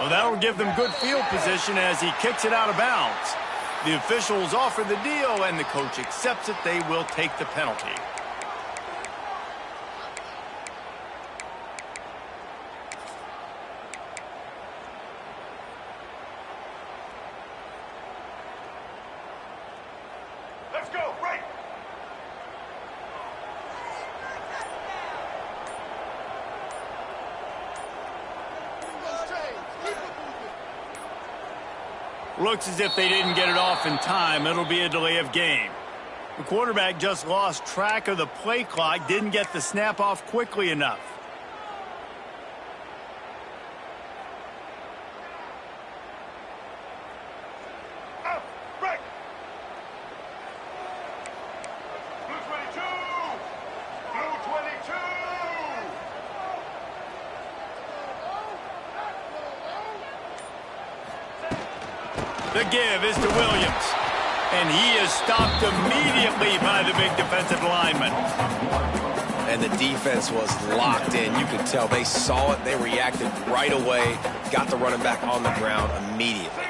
Well, that will give them good field position as he kicks it out of bounds. The officials offer the deal, and the coach accepts it. They will take the penalty. Let's go, right! Looks as if they didn't get it off in time. It'll be a delay of game. The quarterback just lost track of the play clock, didn't get the snap off quickly enough. Up, right! Blue 22! Blue 22! The give is to Williams. And he is stopped immediately by the big defensive lineman. And the defense was locked in. You could tell they saw it. They reacted right away. Got the running back on the ground immediately.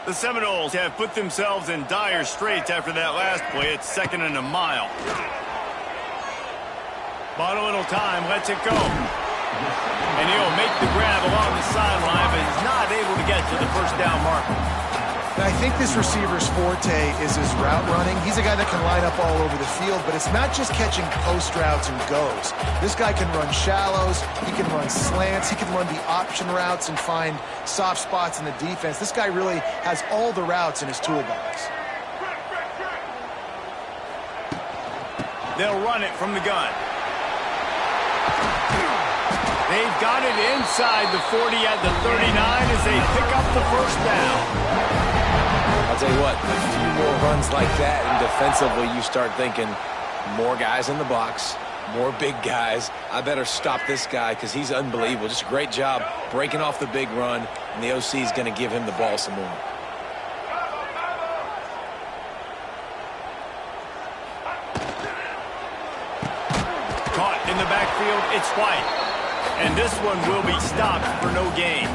The Seminoles have put themselves in dire straits after that last play. It's 2nd and a mile. Bought a little time, lets it go. And he'll make the grab along the sideline, but he's not able to get to the first down marker. I think this receiver's forte is his route running. He's a guy that can line up all over the field, but it's not just catching post routes and goes. This guy can run shallows, he can run slants, he can run the option routes and find soft spots in the defense. This guy really has all the routes in his toolbox. They'll run it from the gun. They've got it inside the 40 at the 39 as they pick up the first down. I'll tell you what, a few more runs like that, and defensively you start thinking more guys in the box, more big guys. I better stop this guy because he's unbelievable. Just a great job breaking off the big run, and the OC is going to give him the ball some more. Caught in the backfield, it's White. And this one will be stopped for no gain.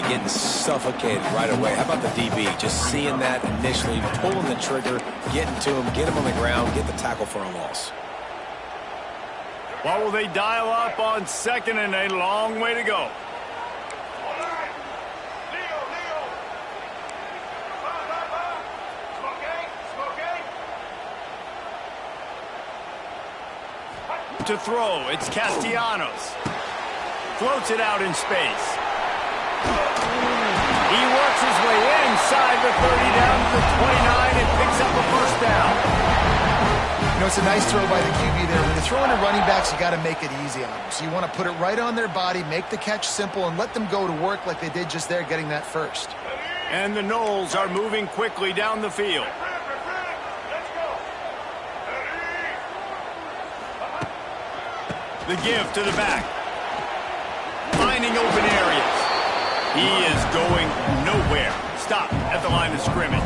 Getting suffocated right away. How about the DB? Just seeing that initially, pulling the trigger, getting to him, get him on the ground, get the tackle for a loss. What will they dial up on 2nd and a long way to go? To throw, it's Castellanos. Floats it out in space. He works his way inside the 30 down to the 29 and picks up a first down. You know, it's a nice throw by the QB there. When you're throwing to running backs, you got to make it easy on them. So you want to put it right on their body, make the catch simple, and let them go to work like they did just there, getting that first. And the Noles are moving quickly down the field. The give to the back. Finding open areas. He is going nowhere. Stop at the line of scrimmage.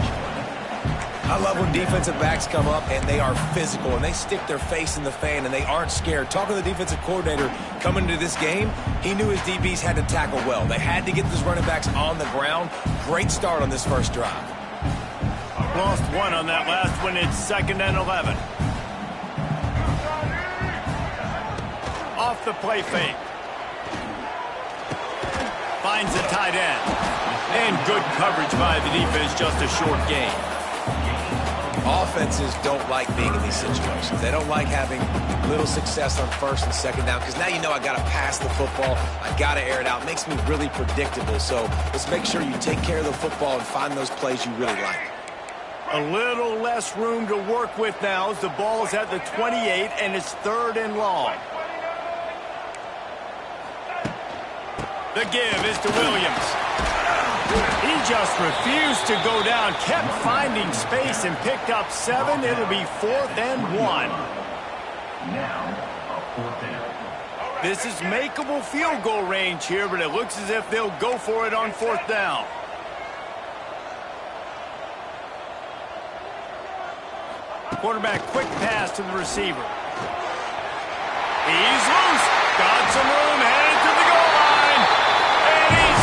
I love when defensive backs come up and they are physical and they stick their face in the fan and they aren't scared. Talking to the defensive coordinator coming into this game, he knew his DBs had to tackle well. They had to get those running backs on the ground. Great start on this first drive. Lost one on that last one. It's 2nd and 11. Off the play fake. Finds the tight end. And good coverage by the defense, just a short gain. Offenses don't like being in these situations. They don't like having little success on 1st and 2nd down because now you know I got to pass the football. I got to air it out. It makes me really predictable. So let's make sure you take care of the football and find those plays you really like. A little less room to work with now as the ball is at the 28 and it's 3rd and long. The give is to Williams. He just refused to go down, kept finding space and picked up 7. It'll be 4th and 1. Now, 4th down. This is makeable field goal range here, but it looks as if they'll go for it on 4th down. Quarterback quick pass to the receiver. He's loose. Got some room, headed to the goal line. And he's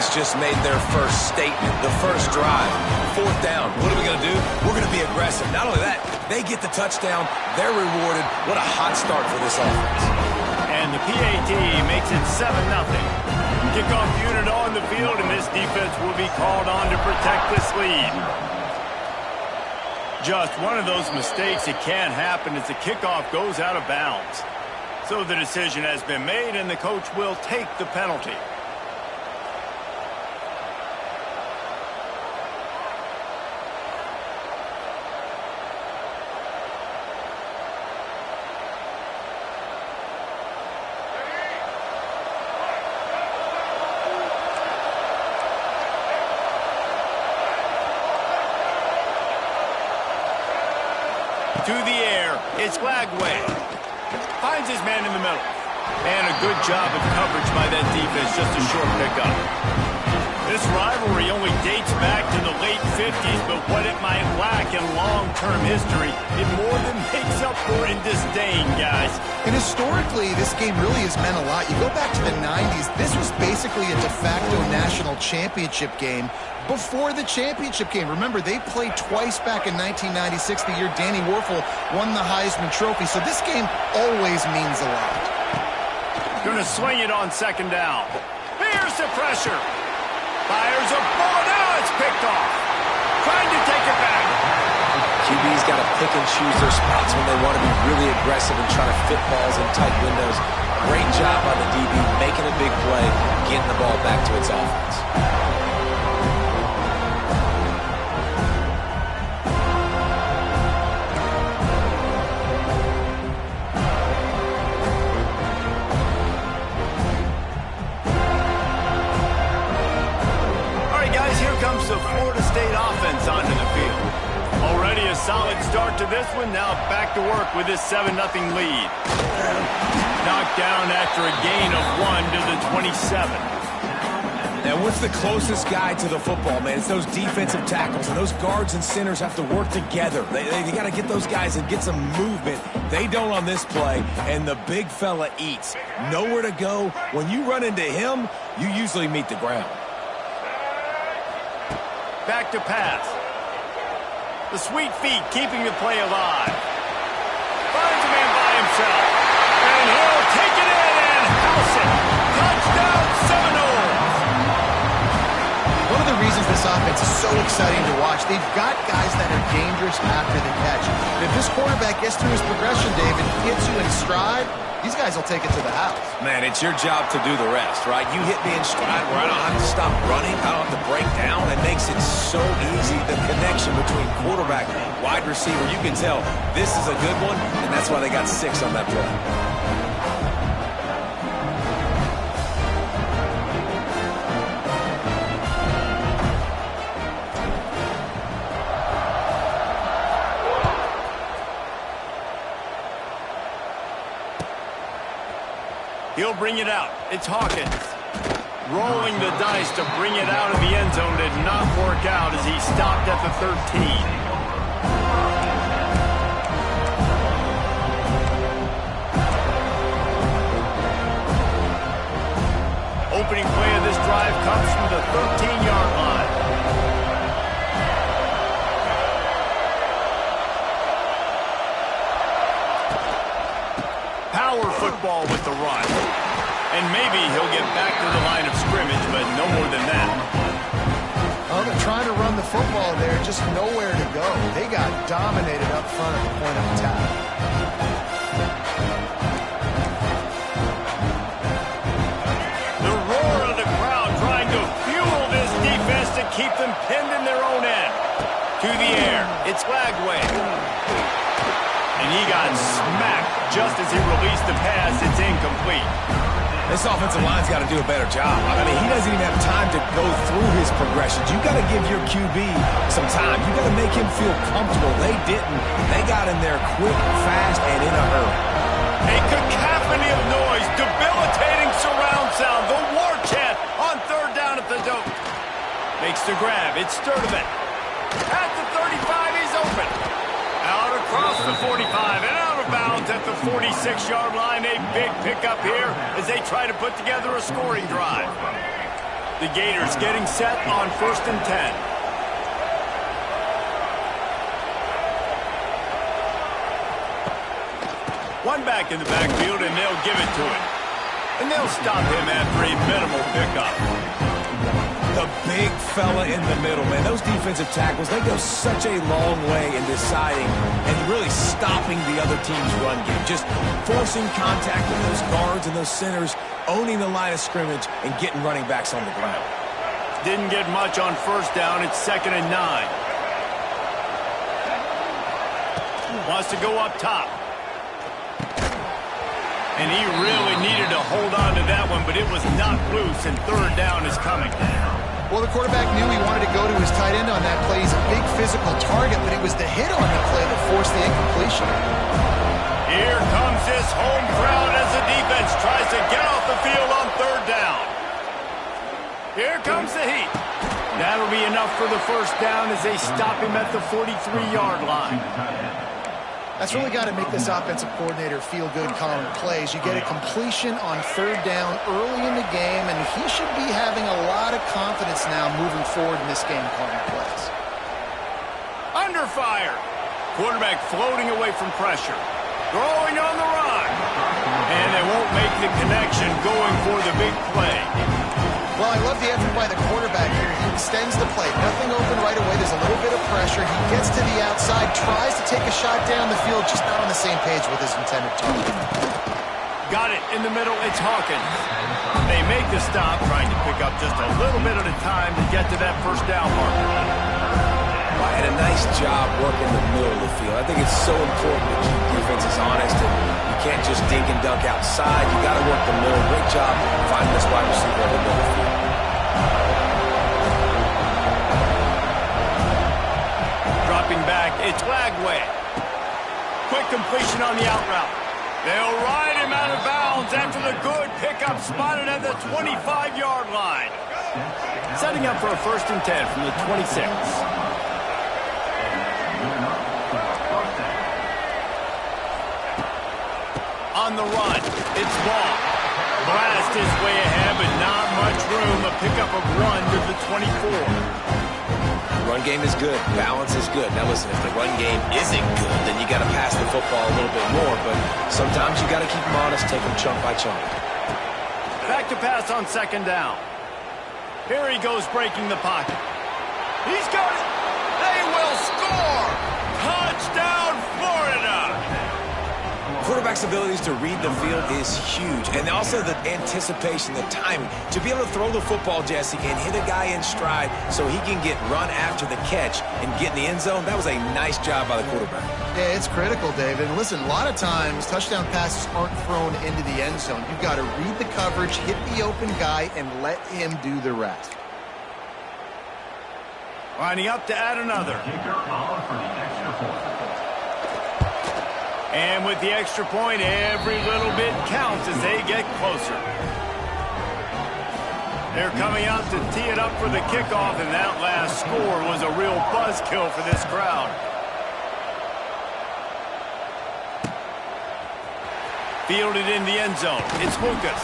defense just made their first statement, the first drive. Fourth down. What are we going to do? We're going to be aggressive. Not only that, they get the touchdown. They're rewarded. What a hot start for this offense. And the PAT makes it 7-0. Kickoff unit on the field, and this defense will be called on to protect this lead. Just one of those mistakes that can happen as the kickoff goes out of bounds. So the decision has been made, and the coach will take the penalty. To the air, it's Lagway. Finds his man in the middle. And a good job of coverage by that defense, just a short pickup. This rivalry only dates back to the late 50s, but what it might lack in long-term history, it more than makes up for in disdain, guys. And historically, this game really has meant a lot. You go back to the 90s, this was basically a de facto national championship game before the championship game. Remember, they played twice back in 1996, the year Danny Werfel won the Heisman Trophy. So this game always means a lot. Going to swing it on second down. Here's the pressure. Fires a ball. Now it's picked off. Trying to take it back. QB's got to pick and choose their spots when they want to be really aggressive and try to fit balls in tight windows. Great job on the DB making a big play, getting the ball back to its offense. The Florida State offense onto the field. Already a solid start to this one. Now back to work with this 7-0 lead. Knocked down after a gain of 1 to the 27. And what's the closest guy to the football, man? It's those defensive tackles, and those guards and centers have to work together. They got to get those guys and get some movement. They don't on this play, and the big fella eats. Nowhere to go. When you run into him, you usually meet the ground. Back to pass. The sweet feet keeping the play alive. Finds a man by himself. And he'll take it in and house it. Touchdown Seminoles. One of the reasons this offense is so exciting to watch, they've got guys that are dangerous after the catch. And if this quarterback gets through his progression, David, hits you in stride, these guys will take it to the house. Man, it's your job to do the rest, right? You hit me in stride where I don't have to stop running. I don't have to break down. It makes it so easy. The connection between quarterback and wide receiver, you can tell this is a good one, and that's why they got 6 on that play. He'll bring it out. It's Hawkins. Rolling the dice to bring it out of the end zone did not work out as he stopped at the 13. Opening play of this drive comes from the 13-yard line. Power football with the run. And maybe he'll get back to the line of scrimmage, but no more than that. Oh, they're trying to run the football there, just nowhere to go. They got dominated up front at the point of attack. The roar of the crowd trying to fuel this defense to keep them pinned in their own end. To the air, it's Lagway. And he got smacked just as he released the pass. It's incomplete. This offensive line's got to do a better job. I mean, he doesn't even have time to go through his progressions. You got to give your QB some time. You got to make him feel comfortable. They didn't. They got in there quick, fast, and in a hurry. A cacophony of noise, debilitating surround sound. The war chant on third down at the dope. Makes the grab. It's Sturdivant. At the 35, he's open. Out across the 45 and out of bounds at the 46-yard line. A big pickup here as they try to put together a scoring drive. The Gators getting set on 1st and 10. One back in the backfield, and they'll give it to him. And they'll stop him after a minimal pickup. The big fella in the middle, man. Those defensive tackles, they go such a long way in deciding and really stopping the other team's run game. Just forcing contact with those guards and those centers, owning the line of scrimmage, and getting running backs on the ground. Didn't get much on 1st down. It's 2nd and 9. Wants to go up top. And he really needed to hold on to that one, but it was not loose, and 3rd down is coming. Well, the quarterback knew he wanted to go to his tight end on that play. He's a big physical target, but it was the hit on the play that forced the incompletion. Here comes this home crowd as the defense tries to get off the field on 3rd down. Here comes the heat. That'll be enough for the 1st down as they stop him at the 43-yard line. That's really got to make this offensive coordinator feel good calling plays. You get a completion on 3rd down early in the game, and he should be having a lot of confidence now moving forward in this game calling plays. Under fire. Quarterback floating away from pressure. Throwing on the run. And they won't make the connection going for the big play. Well, I love the effort by the quarterback here. He extends the play. Nothing open right away. There's a little bit of pressure. He gets to the outside, tries to take a shot down the field, just not on the same page with his intended target. Got it in the middle. It's Hawkins. They make the stop, trying to pick up just a little bit at a time to get to that 1st down marker. And a nice job working the middle of the field. I think it's so important to keep defenses honest, and you can't just dink and dunk outside. You got to work the middle. Great job finding this wide receiver in the middle of the field. Dropping back, it's Lagway. Quick completion on the out route. They'll ride him out of bounds after the good pickup spotted at the 25-yard line. Setting up for a 1st and 10 from the 26. On the run, it's Ball. Blast his way ahead, but not much room. A pickup of 1 to the 24. The run game is good. Balance is good. Now listen, if the run game isn't good, then you got to pass the football a little bit more. But sometimes you got to keep them honest, take them chunk by chunk. Back to pass on 2nd down. Here he goes, breaking the pocket. He's got it. They will score. Touchdown, Florida. Quarterback's abilities to read the field is huge, and also the anticipation, the timing. To be able to throw the football, Jesse, and hit a guy in stride so he can get run after the catch and get in the end zone, that was a nice job by the quarterback. Yeah, it's critical, David. And listen, a lot of times touchdown passes aren't thrown into the end zone. You've got to read the coverage, hit the open guy, and let him do the rest. Lining up to add another. And with the extra point, every little bit counts as they get closer. They're coming out to tee it up for the kickoff, and that last score was a real buzzkill for this crowd. Fielded in the end zone. It's Lucas.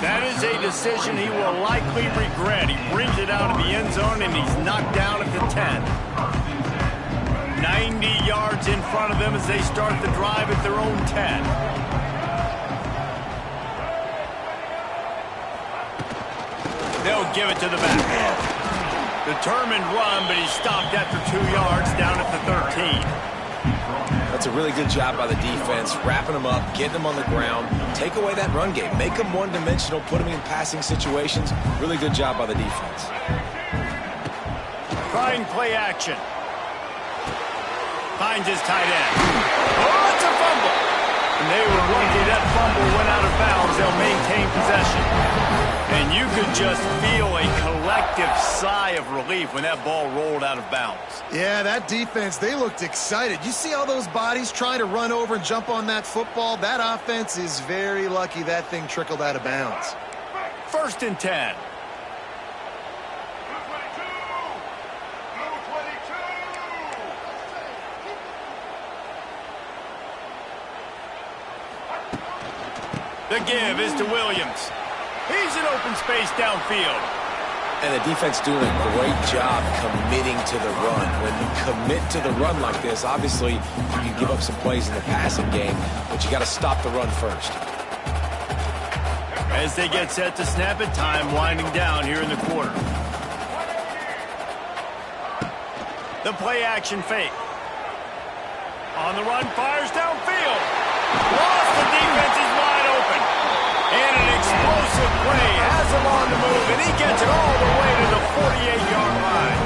That is a decision he will likely regret. He brings it out of the end zone, and he's knocked down at the 10. 90 yards in front of them as they start the drive at their own 10. They'll give it to the back. Determined run, but he stopped after 2 yards down at the 13. That's a really good job by the defense, wrapping them up, getting them on the ground, take away that run game, make them one-dimensional, put them in passing situations. Really good job by the defense. Trying play action. Finds his tight end. Oh, it's a fumble. And they were lucky that fumble went out of bounds. They'll maintain possession. And you could just feel a collective sigh of relief when that ball rolled out of bounds. Yeah, that defense, they looked excited. You see all those bodies trying to run over and jump on that football? That offense is very lucky that thing trickled out of bounds. 1st and 10. The give is to Williams. He's in open space downfield. And the defense doing a great job committing to the run. When you commit to the run like this, obviously you can give up some plays in the passing game, but you got to stop the run first. As they get set to snap it, time winding down here in the quarter. The play action fake. On the run, fires downfield. Lost, the defense is wide open. And an explosive play has him on the move, and he gets it all the way to the 48-yard line.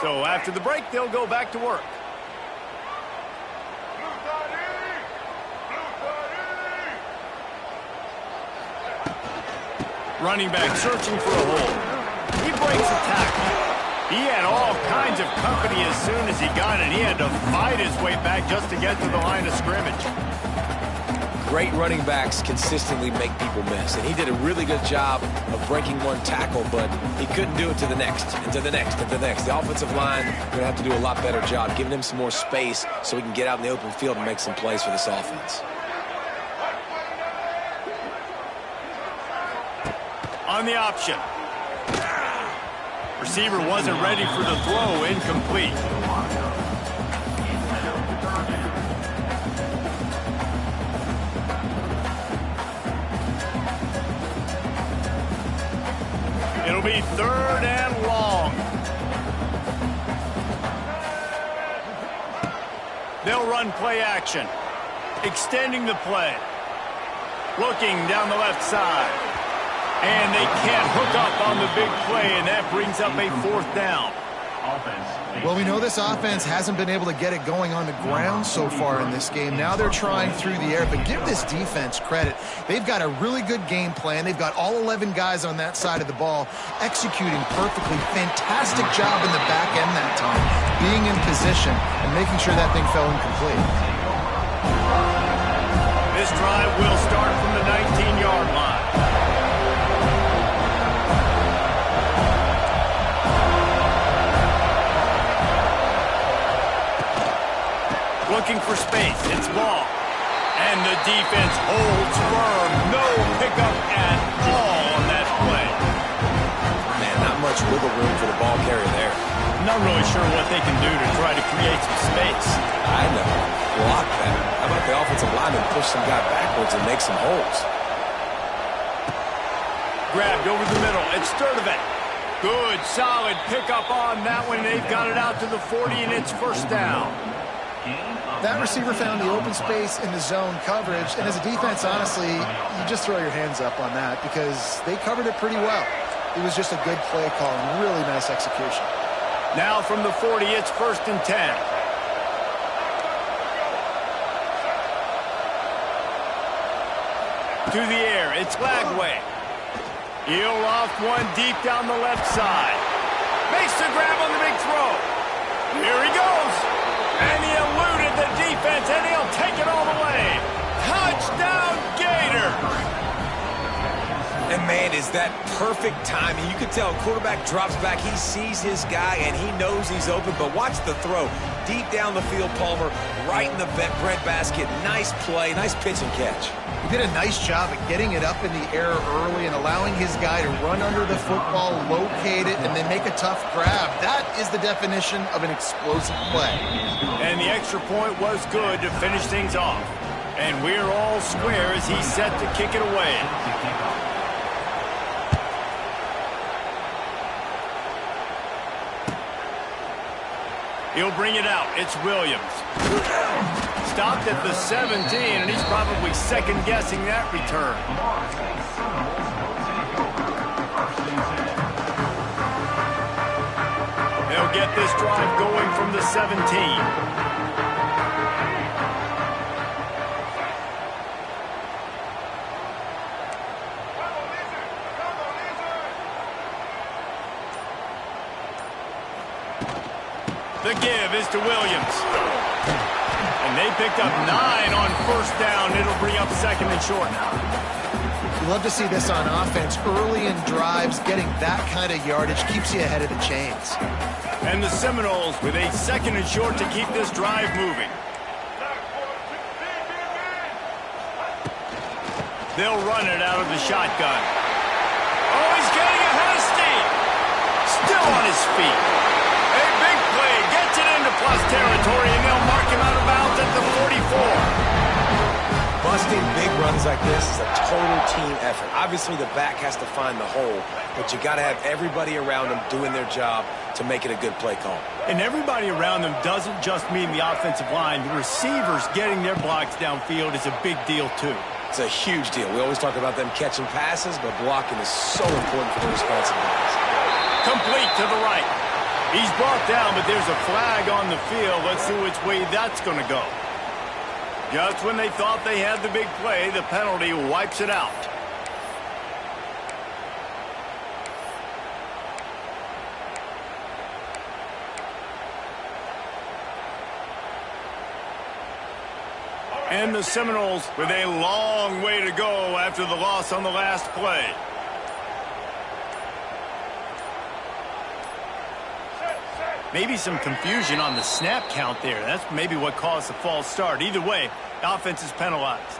So after the break, they'll go back to work. Running back searching for a hole. He breaks a tackle. He had all kinds of company as soon as he got it. He had to fight his way back just to get to the line of scrimmage. Great running backs consistently make people miss, and he did a really good job of breaking one tackle, but he couldn't do it to the next, and to the next, and to the next. The offensive line is going to have to do a lot better job giving him some more space so he can get out in the open field and make some plays for this offense. On the option. Receiver wasn't ready for the throw, incomplete. It'll be 3rd and long. They'll run play action. Extending the play. Looking down the left side. And they can't hook up on the big play, and that brings up a 4th down. Well, we know this offense hasn't been able to get it going on the ground so far in this game. Now they're trying through the air, but give this defense credit. They've got a really good game plan. They've got all 11 guys on that side of the ball executing perfectly. Fantastic job in the back end that time, being in position and making sure that thing fell incomplete. This drive will start from the 19-yard line. Looking for space. It's ball. And the defense holds firm. No pickup at all on that play. Man, not much wiggle room for the ball carrier there. Not really sure what they can do to try to create some space. I know. Block that. How about the offensive lineman push some guy backwards and make some holes? Grabbed over the middle. It's Sturdivant. Good, solid pickup on that one. They've got it out to the 40, and it's 1st down. That receiver found the open space in the zone coverage, and as a defense, honestly, you just throw your hands up on that because they covered it pretty well. It was just a good play call and really nice execution. Now from the 40, it's 1st and 10. To the air, it's Glagway. He'll loft one deep down the left side. Makes the grab on the big throw. Here he goes. And he eluded the defense, and he'll take it all the way. Touchdown, Gator. And, man, is that perfect timing. You can tell quarterback drops back. He sees his guy, and he knows he's open. But watch the throw. Deep down the field, Palmer, right in the breadbasket. Nice play, nice pitch and catch. He did a nice job at getting it up in the air early and allowing his guy to run under the football, locate it, and then make a tough grab. That is the definition of an explosive play. And the extra point was good to finish things off. And we're all square as he's set to kick it away. He'll bring it out. It's Williams. Stopped at the 17, and he's probably second-guessing that return. They'll get this drive going from the 17. The give is to Williams. And they picked up 9 on first down. It'll bring up second and short now. You love to see this on offense. Early in drives, getting that kind of yardage keeps you ahead of the chains. And the Seminoles with a second and short to keep this drive moving. They'll run it out of the shotgun. Oh, he's getting ahead of steam. Still on his feet. A big play gets it into plus territory, and they'll mark him out of bounds at the 44. Busting big runs like this is a total team effort. Obviously, the back has to find the hole, but you got to have everybody around them doing their job to make it a good play call. And everybody around them doesn't just mean the offensive line. The receivers getting their blocks downfield is a big deal, too. It's a huge deal. We always talk about them catching passes, but blocking is so important for the responsive guys. Complete to the right. He's brought down, but there's a flag on the field. Let's see which way that's going to go. Just when they thought they had the big play, the penalty wipes it out. And the Seminoles with a long way to go after the loss on the last play. Maybe some confusion on the snap count there. That's maybe what caused the false start. Either way, the offense is penalized.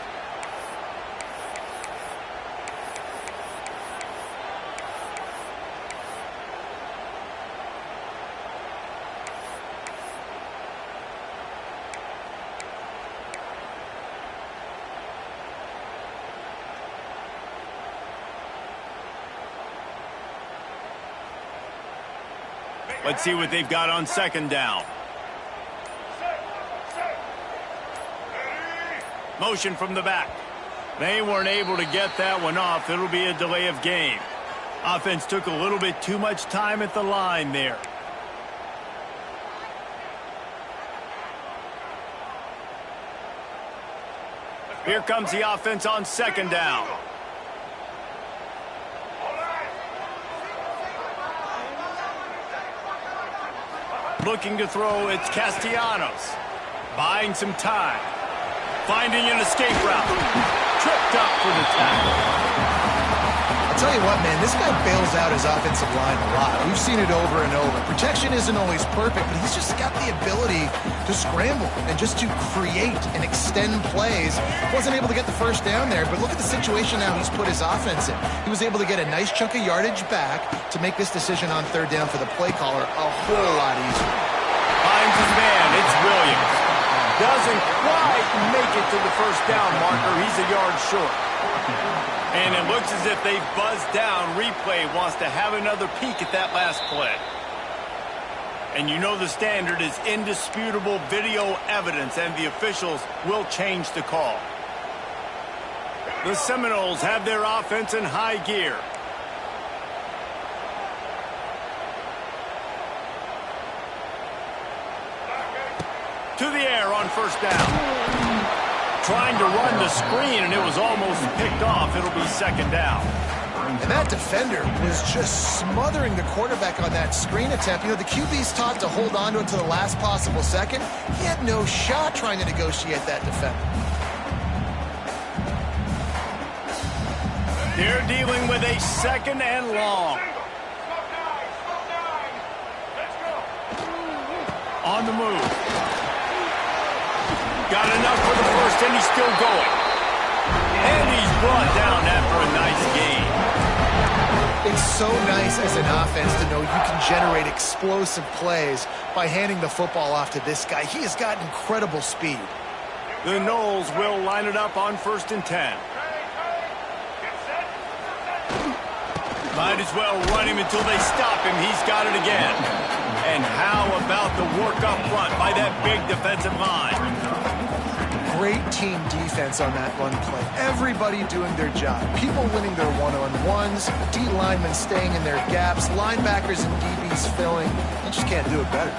Let's see what they've got on second down. Motion from the back. They weren't able to get that one off. It'll be a delay of game. Offense took a little bit too much time at the line there. Here comes the offense on second down. Looking to throw, it's Castellanos. Buying some time. Finding an escape route. Tripped up for the tackle. I'll tell you what, man, this guy bails out his offensive line a lot. We've seen it over and over. Protection isn't always perfect, but he's just got the ability to scramble and just to create and extend plays. Wasn't able to get the first down there, but look at the situation now he's put his offense in. He was able to get a nice chunk of yardage back to make this decision on third down for the play caller a whole lot easier. Finds his man, it's Williams. Doesn't quite make it to the first down marker. He's a yard short. And it looks as if they've buzzed down. Replay wants to have another peek at that last play. And you know the standard is indisputable video evidence, and the officials will change the call. The Seminoles have their offense in high gear. To the air on first down. Trying to run the screen, and it was almost picked off. It'll be second down. And that defender was just smothering the quarterback on that screen attempt. You know, the QB's taught to hold on to it to the last possible second. He had no shot trying to negotiate that defender. They're dealing with a second and long. On the move. Got enough for the first, and he's still going. And he's brought down after a nice gain. It's so nice as an offense to know you can generate explosive plays by handing the football off to this guy. He has got incredible speed. The Noles will line it up on 1st and 10. Might as well run him until they stop him. He's got it again. And how about the work up front by that big defensive line? Great team defense on that run play. Everybody doing their job. People winning their one-on-ones, D linemen staying in their gaps, linebackers and DBs filling. They just can't do it better.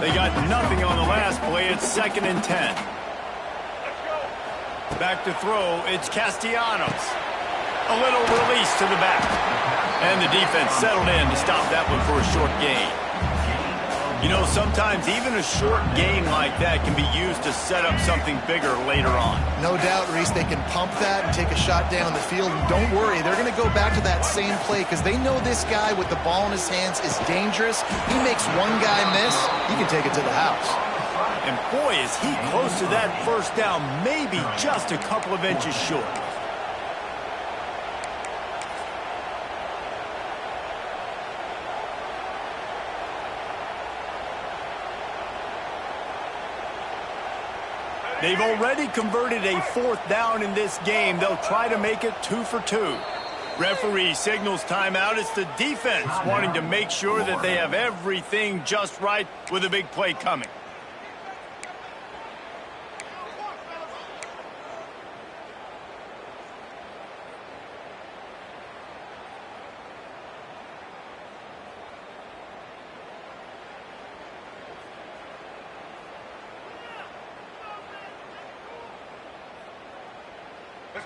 They got nothing on the last play. It's 2nd and 10. Back to throw. It's Castellanos. A little release to the back. And the defense settled in to stop that one for a short gain. You know, sometimes even a short gain like that can be used to set up something bigger later on. No doubt, Reese, they can pump that and take a shot down the field. And don't worry, they're going to go back to that same play because they know this guy with the ball in his hands is dangerous. He makes one guy miss, he can take it to the house. And boy, is he close to that first down, maybe just a couple of inches short. They've already converted a 4th down in this game. They'll try to make it 2 for 2. Referee signals timeout. It's the defense wanting to make sure that they have everything just right with a big play coming.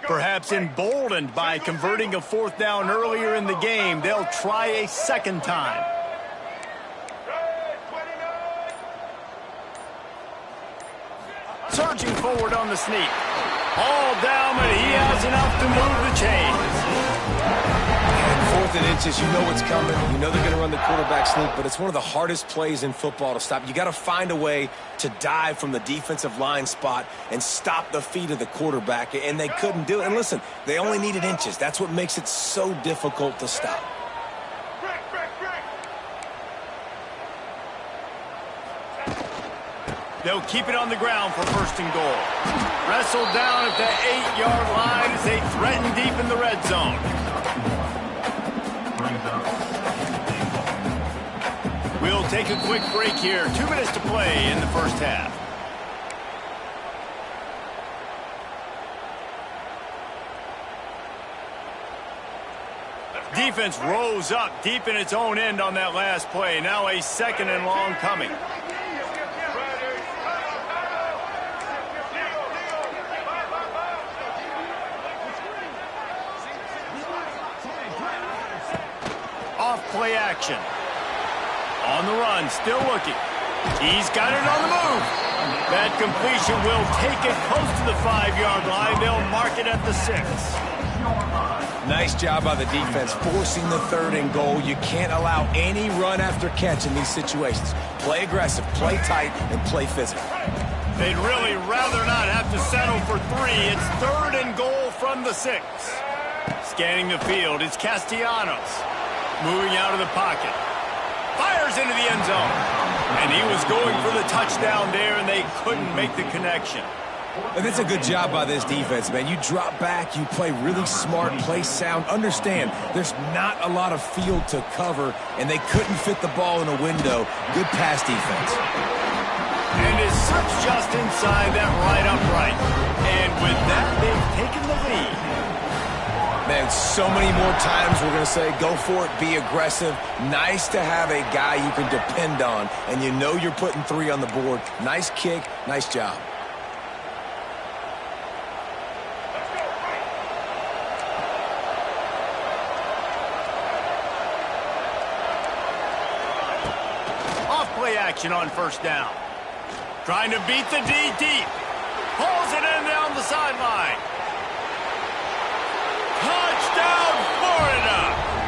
Perhaps emboldened by converting a 4th down earlier in the game, they'll try a second time. Surging forward on the sneak. All down, but he has enough to move the chains. And 4th and inches, you know what's coming. You know they're going to run the quarterback sneak, but it's one of the hardest plays in football to stop. You got to find a way to dive from the defensive line spot and stop the feet of the quarterback, and they couldn't do it. And listen, they only needed inches. That's what makes it so difficult to stop. They'll keep it on the ground for 1st and goal. Wrestled down at the 8-yard line as they threaten deep in the red zone. We'll take a quick break here. 2 minutes to play in the first half. Defense rose up deep in its own end on that last play. Now a 2nd and long coming. Off play action. On the run, still looking. He's got it on the move. That completion will take it close to the 5-yard line. They'll mark it at the 6. Nice job by the defense, forcing the 3rd and goal. You can't allow any run after catch in these situations. Play aggressive, play tight, and play physical. They'd really rather not have to settle for 3. It's 3rd and goal from the 6. Scanning the field, it's Castellanos. Moving out of the pocket. Fires into the end zone. And he was going for the touchdown there, and they couldn't make the connection. And it's a good job by this defense, man. You drop back, you play really smart, play sound. Understand, there's not a lot of field to cover, and they couldn't fit the ball in a window. Good pass defense. And is such just inside that right upright. And with that, they've taken the lead. Man, so many more times we're going to say, go for it, be aggressive. Nice to have a guy you can depend on, and you know you're putting 3 on the board. Nice kick, nice job. Off play action on 1st down. Trying to beat the D deep. Pulls it in down the sideline. Touchdown, Florida!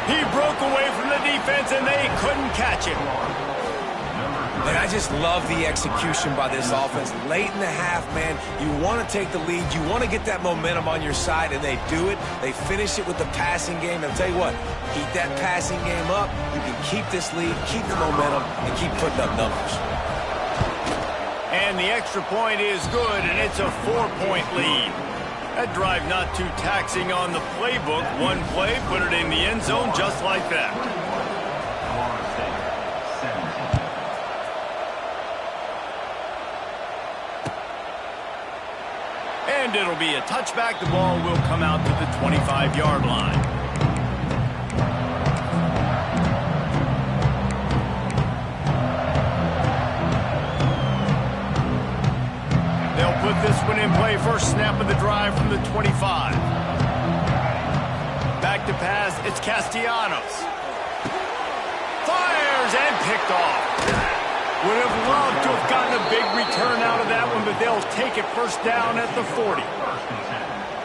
He broke away from the defense, and they couldn't catch him. And I just love the execution by this offense. Late in the half, man, you want to take the lead. You want to get that momentum on your side, and they do it. They finish it with the passing game. And I'll tell you what, keep that passing game up. You can keep this lead, keep the momentum, and keep putting up numbers. And the extra point is good, and it's a 4-point lead. That drive not too taxing on the playbook. One play, put it in the end zone just like that. And it'll be a touchback. The ball will come out to the 25-yard line. They'll put this one in play. First snap of the drive from the 25. Back to pass. It's Castellanos. Fires and picked off. Would have loved to have gotten a big return out of that one, but they'll take it first down at the 40.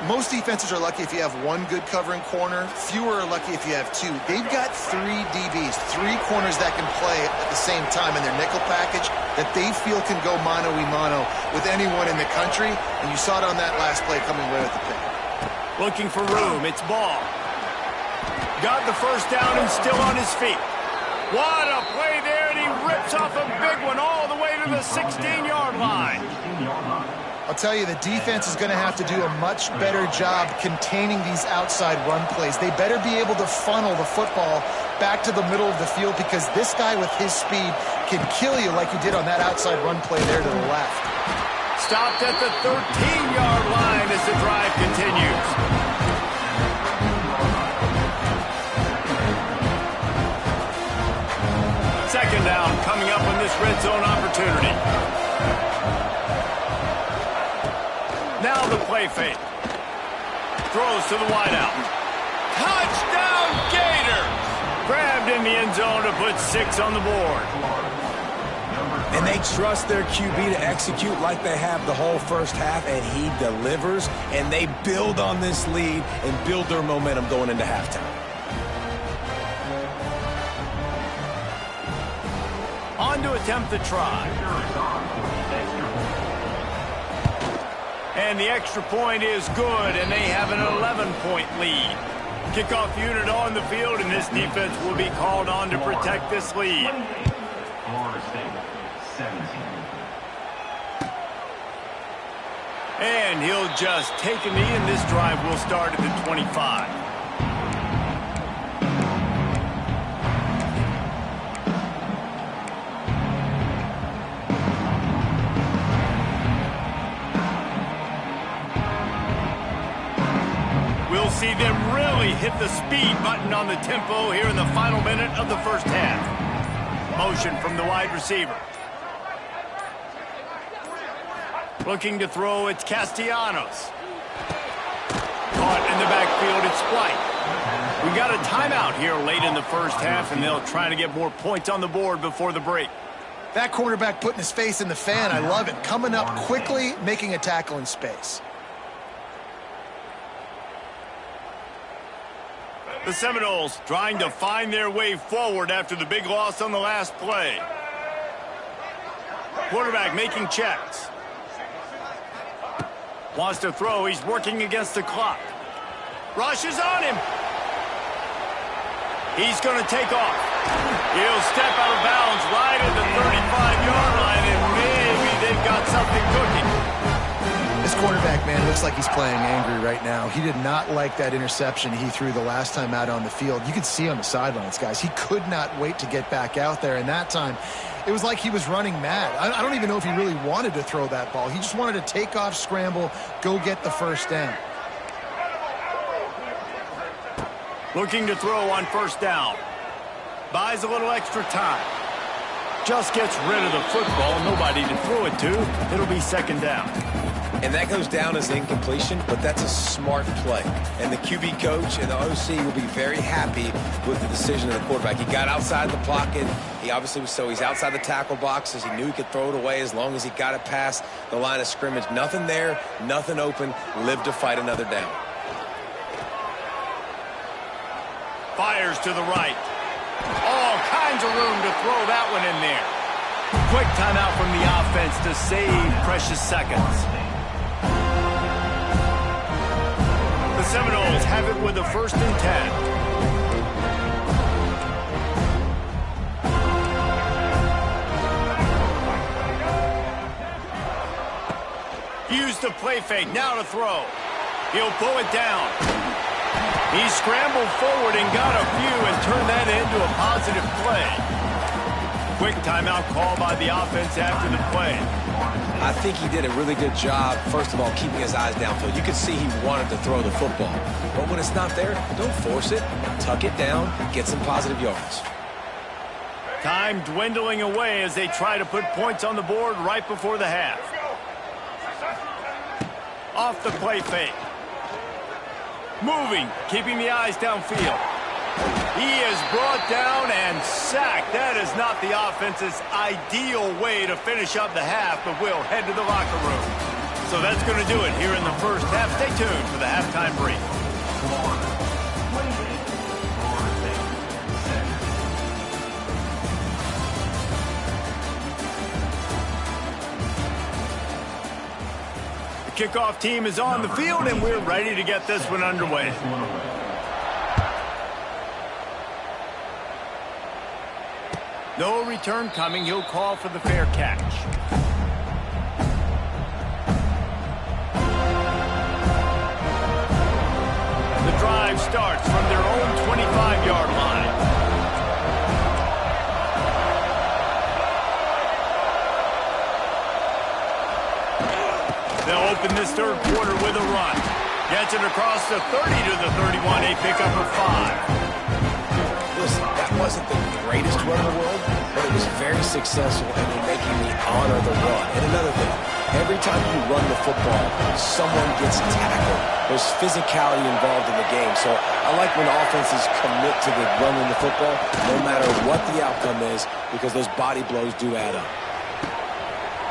Most defenses are lucky if you have one good covering corner. Fewer are lucky if you have two. They've got 3 DBs, 3 corners that can play at the same time in their nickel package that they feel can go mano-a-mano with anyone in the country. And you saw it on that last play coming right at the pick. Looking for room. It's Ball. Got the first down and still on his feet. What a play there, and he rips off a big one all the way to the 16-yard line. I'll tell you, the defense is going to have to do a much better job containing these outside run plays. They better be able to funnel the football back to the middle of the field because this guy with his speed can kill you like he did on that outside run play there to the left. Stopped at the 13-yard line as the drive continues. Second down coming up on this red zone opportunity. Now the play fake. Throws to the wideout. Touchdown Gators! Grabbed in the end zone to put 6 on the board. And they trust their QB to execute like they have the whole first half, and he delivers, and they build on this lead and build their momentum going into halftime. On to attempt the try. And the extra point is good, and they have an 11-point lead. Kickoff unit on the field, and this defense will be called on to protect this lead. And he'll just take a knee, and this drive will start at the 25. We'll see them really hit the speed button on the tempo here in the final minute of the first half. Motion from the wide receiver. Looking to throw, it's Castellanos. Caught in the backfield, it's White. We got a timeout here late in the first half, and they'll try to get more points on the board before the break. That quarterback putting his face in the fan, I love it. Coming up quickly, making a tackle in space. The Seminoles trying to find their way forward after the big loss on the last play. Quarterback making checks. Wants to throw. He's working against the clock. Rush is on him. He's going to take off. He'll step out of bounds right at the 35-yard line, and maybe they've got something cooking. This quarterback, man, looks like he's playing angry right now. He did not like that interception he threw the last time out on the field. You could see on the sidelines, guys. He could not wait to get back out there, and that time it was like he was running mad. I don't even know if he really wanted to throw that ball. He just wanted to take off, scramble, go get the first down. Looking to throw on first down. Buys a little extra time. Just gets rid of the football. Nobody to throw it to. It'll be second down. And that goes down as incompletion, but that's a smart play. And the QB coach and the OC will be very happy with the decision of the quarterback. He got outside the pocket. He obviously was he's outside the tackle boxes. He knew he could throw it away as long as he got it past the line of scrimmage. Nothing there, nothing open. Lived to fight another down. Fires to the right. All kinds of room to throw that one in there. Quick timeout from the offense to save precious seconds. The Seminoles have it with a 1st and 10. Use the play fake, now to throw. He'll pull it down. He scrambled forward and got a few and turned that into a positive play. Quick timeout call by the offense after the play. I think he did a really good job, first of all, keeping his eyes downfield. You could see he wanted to throw the football. But when it's not there, don't force it. Tuck it down, get some positive yards. Time dwindling away as they try to put points on the board right before the half. Off the play fake. Moving, keeping the eyes downfield. He is brought down and sacked. That is not the offense's ideal way to finish up the half, but we'll head to the locker room. So that's going to do it here in the first half. Stay tuned for the halftime break. The kickoff team is on the field, and we're ready to get this one underway. No return coming. He'll call for the fair catch. The drive starts from their own 25-yard line. They'll open this third quarter with a run. Gets it across the 30 to the 31. A pickup of 5. Listen, that wasn't the greatest run in the world, but it was very successful and in making me honor the run. And another thing, every time you run the football, someone gets tackled. There's physicality involved in the game. So I like when offenses commit to the running the football, no matter what the outcome is, because those body blows do add up.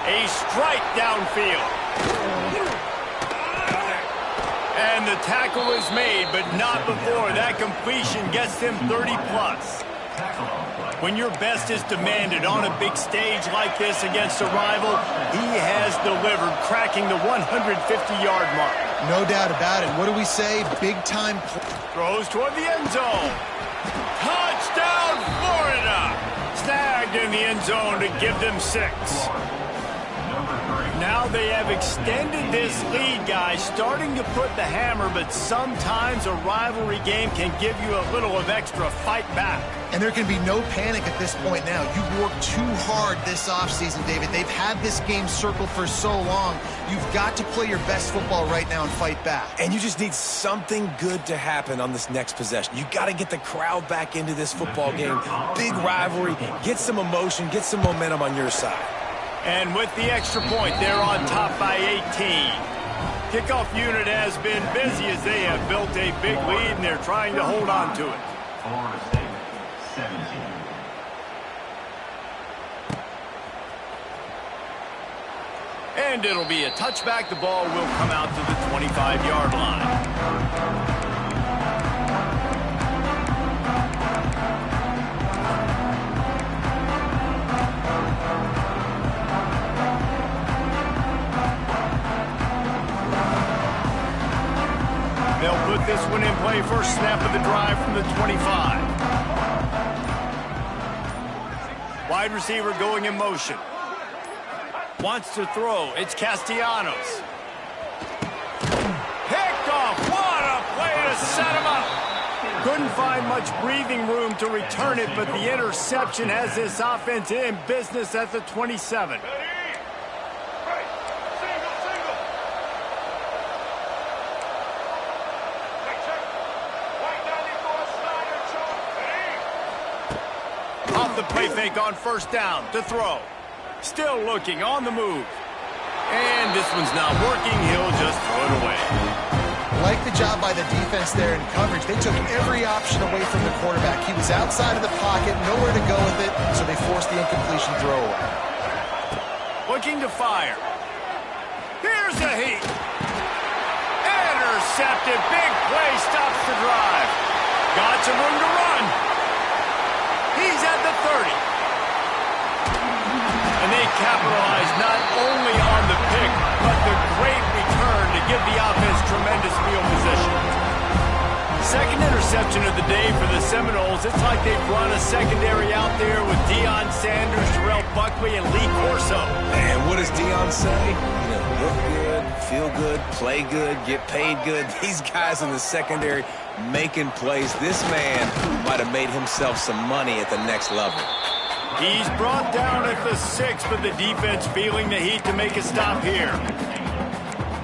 A strike downfield. And the tackle is made, but not before. That completion gets him 30-plus. When your best is demanded on a big stage like this against a rival, he has delivered, cracking the 150-yard mark. No doubt about it. What do we say? Big-time. Throws toward the end zone. Touchdown, Florida! Snagged in the end zone to give them 6. Now they have extended this lead, guys, starting to put the hammer, but sometimes a rivalry game can give you a little of extra fight back. And there can be no panic at this point now. You've worked too hard this offseason, David. They've had this game circled for so long. You've got to play your best football right now and fight back. And you just need something good to happen on this next possession. You got to get the crowd back into this football game. Big rivalry. Get some emotion. Get some momentum on your side. And with the extra point, they're on top by 18. Kickoff unit has been busy as they have built a big lead, and they're trying to hold on to it. Florida State, 17. And it'll be a touchback. The ball will come out to the 25-yard line. They'll put this one in play. First snap of the drive from the 25. Wide receiver going in motion. Wants to throw. It's Castellanos. Picked off. What a play to set him up. Couldn't find much breathing room to return it, but the interception has this offense in business at the 27. Off the play fake on first down to throw. Still looking on the move. And this one's not working. He'll just throw it away. Like the job by the defense there in coverage. They took every option away from the quarterback. He was outside of the pocket, nowhere to go with it, so they forced the incompletion throw away. Looking to fire. Here's a heat. Intercepted. Big play stops the drive. Got some room to run. He's at the 30. And they capitalize not only on the pick, but the great return to give the offense tremendous field position. Second interception of the day for the Seminoles. It's like they've run a secondary out there with Deion Sanders, Terrell Buckley, and Lee Corso. And what does Deion say? Look good, feel good, play good, get paid good. These guys in the secondary making plays. This man might have made himself some money at the next level. He's brought down at the 6, but the defense feeling the heat to make a stop here.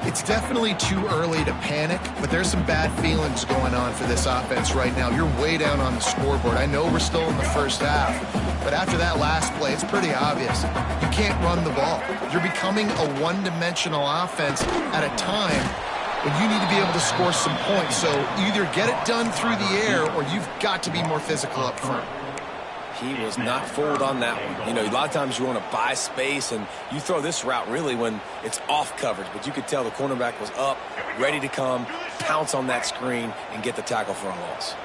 It's definitely too early to panic, but there's some bad feelings going on for this offense right now. You're way down on the scoreboard. I know we're still in the first half, but after that last play, it's pretty obvious. You can't run the ball. You're becoming a one-dimensional offense at a time when you need to be able to score some points. So either get it done through the air or you've got to be more physical up front. He was not fooled on that one. You know, a lot of times you want to buy space, and you throw this route really when it's off coverage. But you could tell the cornerback was up, ready to come, pounce on that screen, and get the tackle for a loss.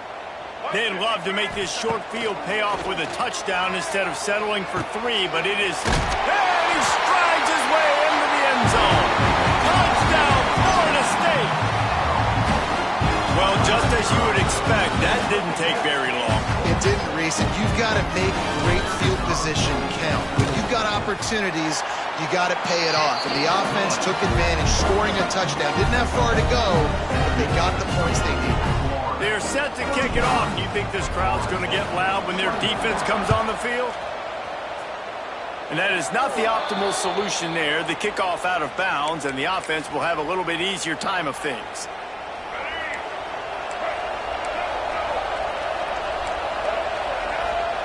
They'd love to make this short field pay off with a touchdown instead of settling for 3, but it is... And he strides his way into the end zone. Touchdown, Florida State! Well, just as you would expect, that didn't take very long. It didn't, Reese, and you've got to make great field position count. When you've got opportunities, you got to pay it off. And the offense took advantage, scoring a touchdown. Didn't have far to go, but they got the points they needed. They're set to kick it off. Do you think this crowd's going to get loud when their defense comes on the field? And that is not the optimal solution there. The kickoff out of bounds, and the offense will have a little bit easier time of things.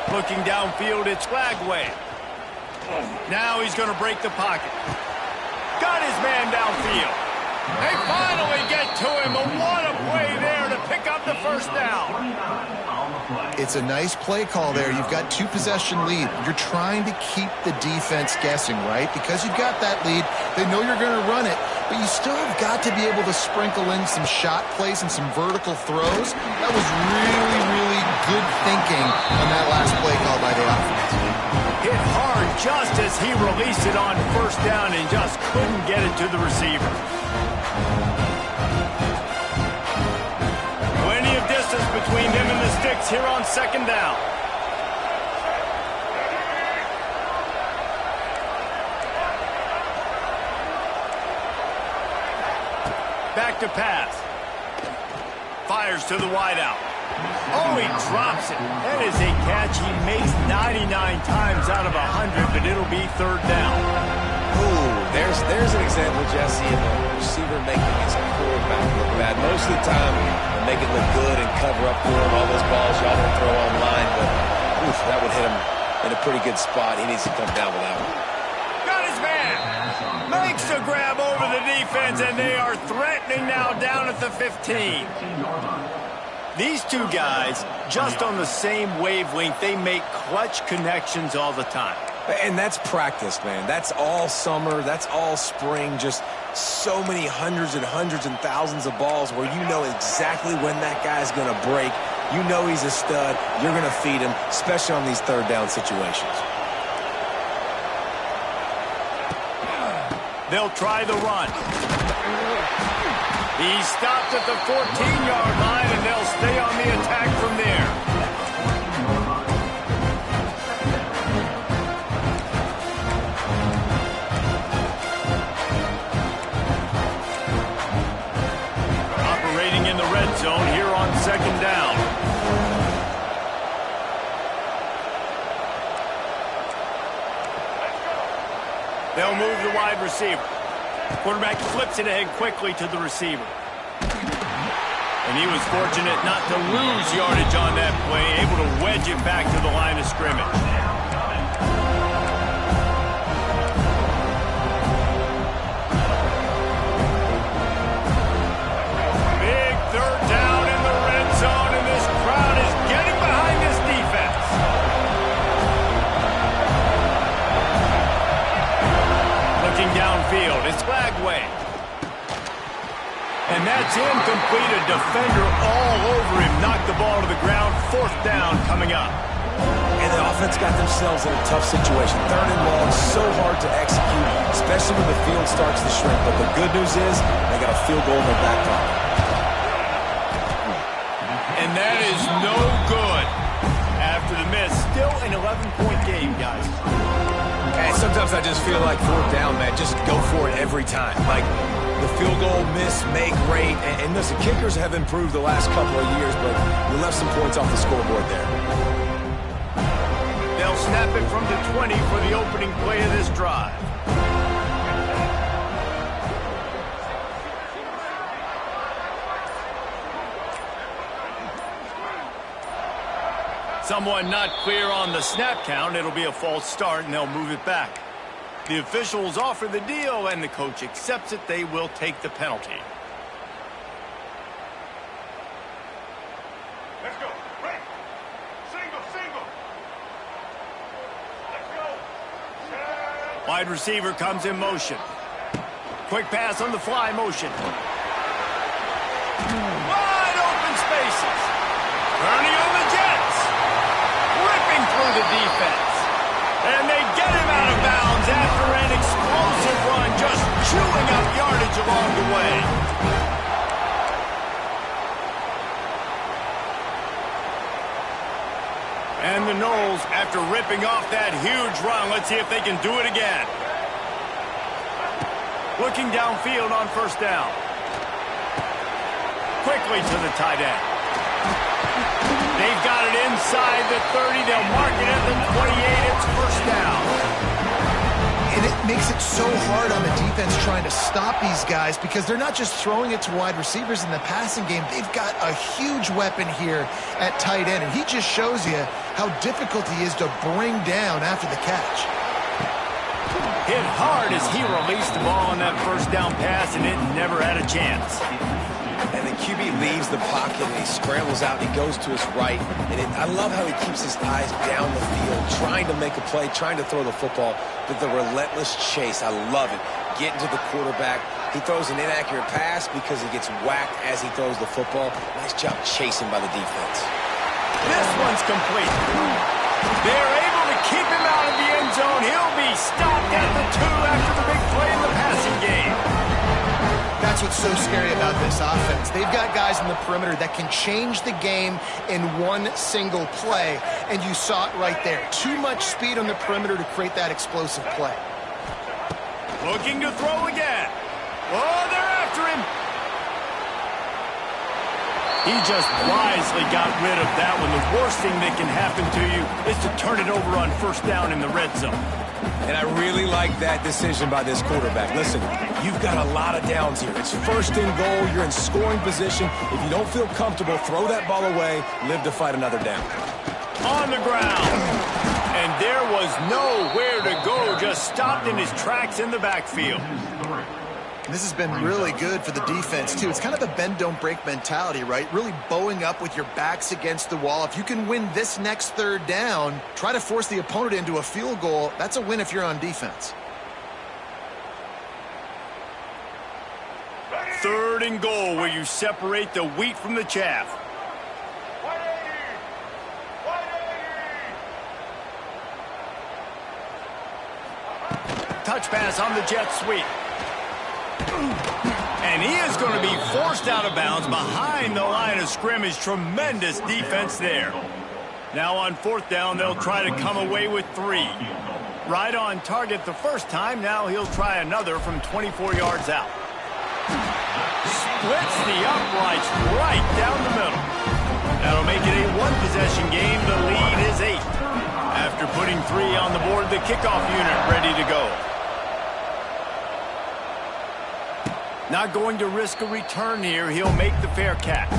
Looking downfield, it's Flagway. Now he's going to break the pocket. Got his man downfield. They finally get to him. What a play there to pick up the first down. It's a nice play call there. You've got 2-possession lead. You're trying to keep the defense guessing, right? Because you've got that lead, they know you're going to run it, but you still have got to be able to sprinkle in some shot plays and some vertical throws. That was really, really good thinking on that last play call by the offense. Hit hard just as he released it on first down and just couldn't get it to the receiver. Plenty of distance between him and the sticks here on second down. Back to pass. Fires to the wideout. Oh, he drops it. That is a catch he makes 99 times out of 100, but it'll be third down. Ooh, there's an example, Jesse, of a receiver making his quarterback look bad. Most of the time, they make it look good and cover up for him. All those balls y'all don't throw online, but oof, that would hit him in a pretty good spot. He needs to come down with that one. Got his man. Makes a grab over the defense, and they are threatening now down at the 15. These two guys, just on the same wavelength, they make clutch connections all the time. And that's practice, man. That's all summer. That's all spring. Just so many hundreds and thousands of balls where you know exactly when that guy's going to break. You know he's a stud. You're going to feed him, especially on these third down situations. They'll try the run. He stopped at the 14-yard line, and they'll stay on the attack from there. Operating in the red zone here on second down. They'll move the wide receiver. Quarterback flips it ahead quickly to the receiver. And he was fortunate not to lose yardage on that play, able to wedge it back to the line of scrimmage. Big third down in the red zone, and this crowd is getting behind this defense. Looking downfield, it's Flagway. And that's incomplete. A defender all over him. Knocked the ball to the ground. Fourth down coming up. And the offense got themselves in a tough situation. Third and long, so hard to execute, especially when the field starts to shrink. But the good news is they got a field goal in their back pocket. And that is no good. After the miss, still an 11-point game, guys. And sometimes I just feel like fourth down, man, just go for it every time. Like the field goal, miss, make, rate. And listen, kickers have improved the last couple of years, but we left some points off the scoreboard there. They'll snap it from the 20 for the opening play of this drive. Someone not clear on the snap count. It'll be a false start, and they'll move it back. The officials offer the deal, and the coach accepts it. They will take the penalty. Let's go. Right. Single, single. Let's go. Set. Wide receiver comes in motion. Quick pass on the fly motion. Wide open spaces. Turning on the Jets. Ripping through the defense. And they get him out of bounds after an explosive run, just chewing up yardage along the way. And the Knowles, after ripping off that huge run, let's see if they can do it again. Looking downfield on first down. Quickly to the tight end. They've got it inside the 30. They'll mark it at the 28. It's first down. And it makes it so hard on the defense trying to stop these guys because they're not just throwing it to wide receivers in the passing game. They've got a huge weapon here at tight end, and he just shows you how difficult he is to bring down after the catch. Hit hard as he released the ball on that first down pass, and it never had a chance. And the QB leaves the pocket, and he scrambles out, and he goes to his right. And I love how he keeps his eyes down the field, trying to make a play, trying to throw the football, but the relentless chase, I love it. Getting to the quarterback. He throws an inaccurate pass because he gets whacked as he throws the football. Nice job chasing by the defense. This one's complete. They're able to keep him out of the end zone. He'll be stopped at the 2 after the big play in the passing game. That's what's so scary about this offense. They've got guys in the perimeter that can change the game in one single play, and you saw it right there. Too much speed on the perimeter to create that explosive play. Looking to throw again. Oh, they're after him. He just wisely got rid of that one. The worst thing that can happen to you is to turn it over on first down in the red zone. And I really like that decision by this quarterback. Listen, you've got a lot of downs here. It's first and goal. You're in scoring position. If you don't feel comfortable, throw that ball away. Live to fight another down. On the ground. And there was nowhere to go. Just stopped in his tracks in the backfield. This has been really good for the defense, too. It's kind of a bend-don't-break mentality, right? Really bowing up with your backs against the wall. If you can win this next third down, try to force the opponent into a field goal. That's a win if you're on defense. Third and goal, where you separate the wheat from the chaff. 180. Touch pass on the jet sweep. And he is going to be forced out of bounds behind the line of scrimmage. Tremendous defense there. Now on fourth down, they'll try to come away with 3. Right on target the first time. Now he'll try another from 24 yards out. Splits the uprights right down the middle. That'll make it a one-possession game. The lead is 8. After putting 3 on the board, the kickoff unit ready to go. Not going to risk a return here. He'll make the fair catch.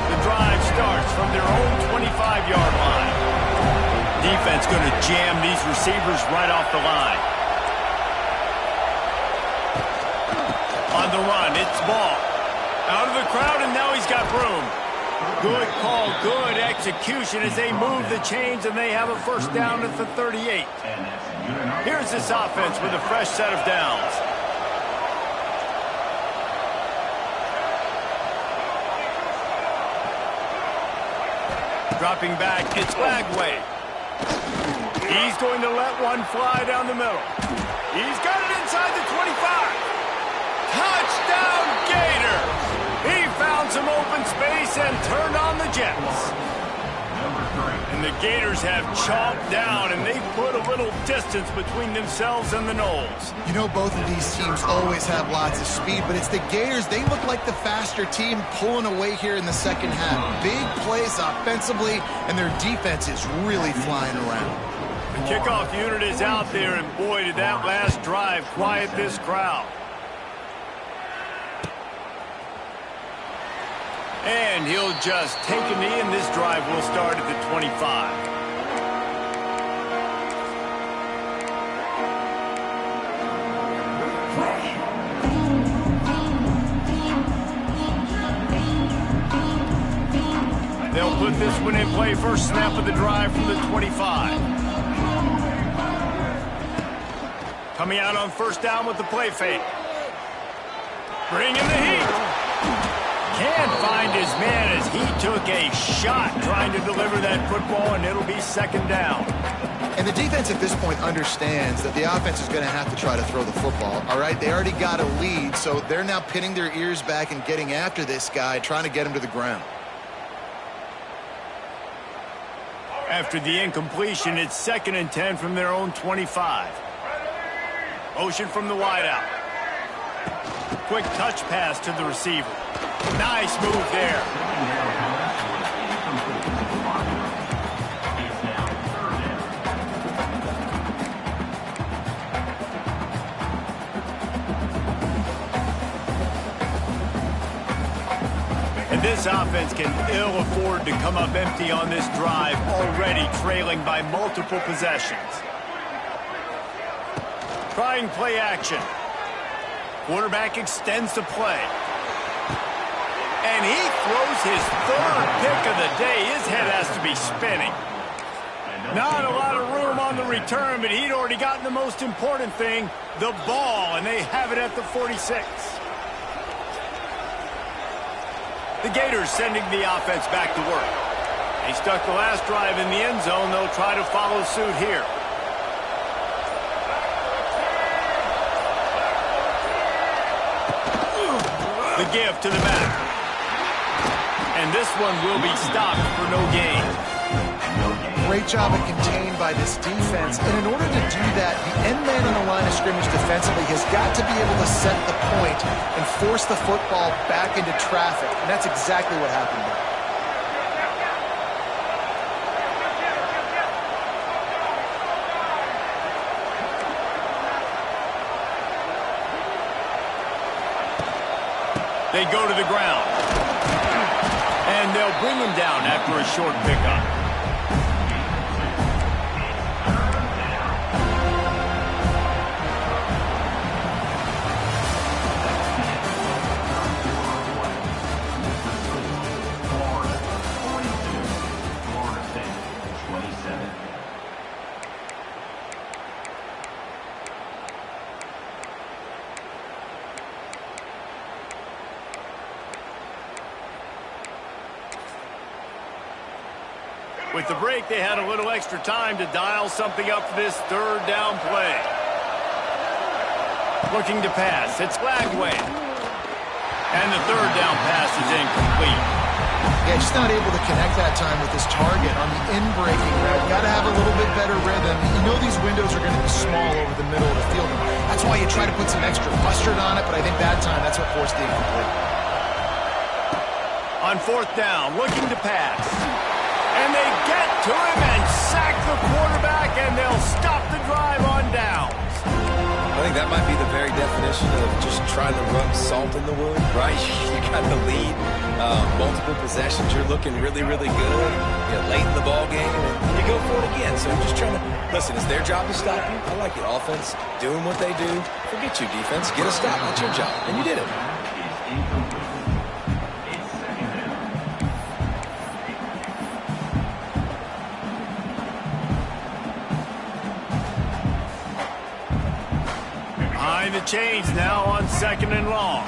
The drive starts from their own 25-yard line. Defense going to jam these receivers right off the line. On the run, it's Ball. Out of the crowd, and now he's got room. Good call, good execution as they move the chains, and they have a first down at the 38. Here's this offense with a fresh set of downs. Dropping back, it's Lagway. He's going to let one fly down the middle. He's got it inside the 25. Touchdown, Gator! He found some open space and turned on the Jets. And the Gators have chalked down, and they've put a little distance between themselves and the Knowles. You know, both of these teams always have lots of speed, but it's the Gators. They look like the faster team pulling away here in the second half. Big plays offensively, and their defense is really flying around. The kickoff unit is out there, and boy, did that last drive quiet this crowd. And he'll just take a knee, and this drive will start at the 25. with this one in play. First snap of the drive from the 25. Coming out on first down with the play fake. Bringing the heat. Can't find his man as he took a shot trying to deliver that football, and it'll be second down. And the defense at this point understands that the offense is going to have to try to throw the football, all right? They already got a lead, so they're now pinning their ears back and getting after this guy, trying to get him to the ground. After the incompletion, it's 2nd and 10 from their own 25. Motion from the wideout. Quick touch pass to the receiver. Nice move there. And this offense can ill afford to come up empty on this drive, already trailing by multiple possessions. Trying play action. Quarterback extends the play. And he throws his 3rd pick of the day. His head has to be spinning. Not a lot of room on the return, but he'd already gotten the most important thing, the ball, and they have it at the 46. The Gators sending the offense back to work. They stuck the last drive in the end zone. They'll try to follow suit here. The give to the back. And this one will be stopped for no gain. Great job of contained by this defense. And in order to do that, the end man on the line of scrimmage defensively has got to be able to set the point and force the football back into traffic. And that's exactly what happened there. They go to the ground. And they'll bring him down after a short pickup. With the break, they had a little extra time to dial something up for this 3rd down play. Looking to pass. It's Lagway. And the 3rd down pass is incomplete. Yeah, just not able to connect that time with his target on the in-breaking route. Got to have a little bit better rhythm. You know these windows are going to be small over the middle of the field. That's why you try to put some extra mustard on it, but I think that time that's what forced the incomplete. On 4th down, looking to pass. And they get to him and sack the quarterback, and they'll stop the drive on downs. I think that might be the very definition of just trying to rub salt in the wound, right? You got the lead, multiple possessions. You're looking really, really good. Late in the ball game, and you go for it again. So just trying to, listen, it's their job to stop you. I like it. Offense, doing what they do. Forget you, defense. Get a stop. That's your job. And you did it. The chains now on 2nd and long.